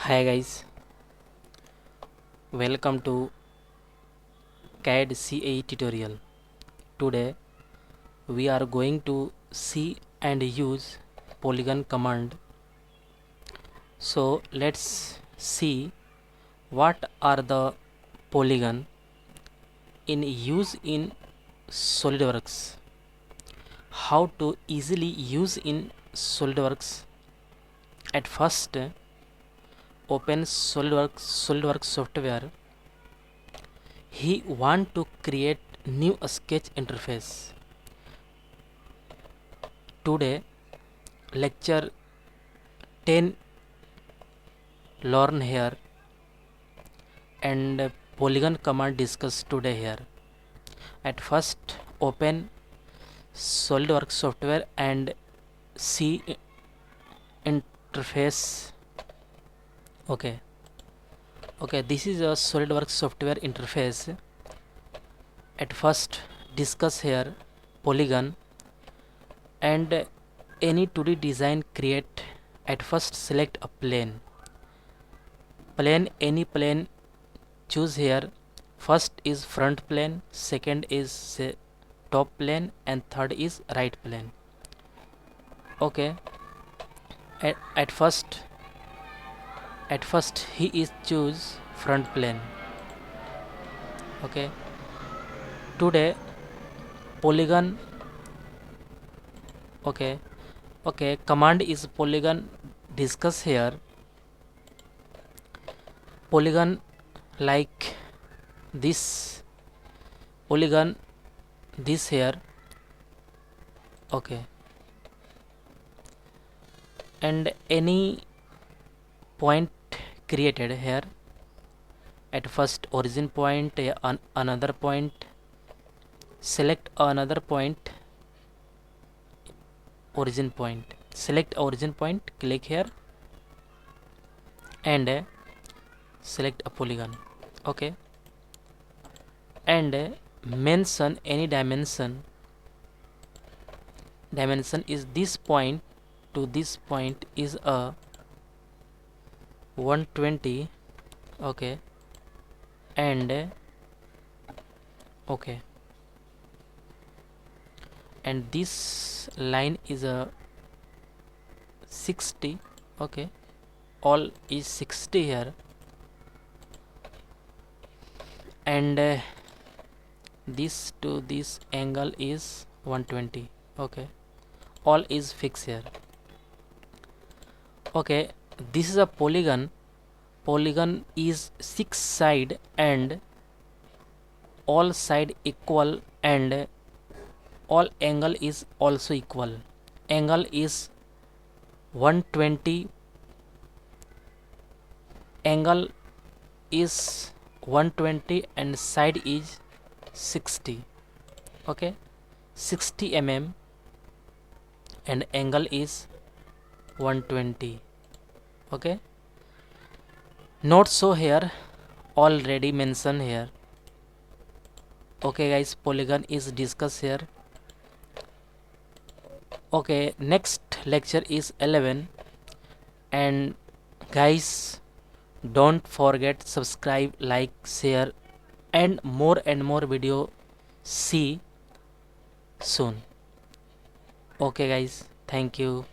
Hi guys, welcome to CAD CA tutorial. Today we are going to see and use Polygon command. So let's see what are the polygon in use in Solidworks, how to easily use in Solidworks. At first open Solidworks software. He want to create new sketch interface. Today lecture 10 learn here and polygon command discuss today here. At first open SolidWorks software and see interface. Okay, this is a SolidWorks software interface. At first discuss here polygon and any 2D design create. At first select a plane, any plane choose here. First is front plane, second is top plane, and third is right plane. Okay, at first he is choose front plane. Okay, today polygon. Okay, command is polygon discuss here. Polygon like this, polygon this here. Okay, and any point created here. At first origin point, another point, select another point, origin point, select origin point, click here and select a polygon. Okay, and mention any dimension. Dimension is this point to this point is a 120. Okay, and okay, and this line is a 60. Okay, all is 60 here, and this to this angle is 120. Okay, all is fixed here. Okay, this is a polygon. Polygon is 6 side and all side equal, and all angle is also equal. Angle is 120. Angle is 120 and side is 60. Okay, 60 mm and angle is 120. Okay, not so here, already mentioned here. Okay guys, polygon is discussed here. Okay, next lecture is 11, and guys don't forget subscribe, like, share, and more video see soon. Okay guys, thank you.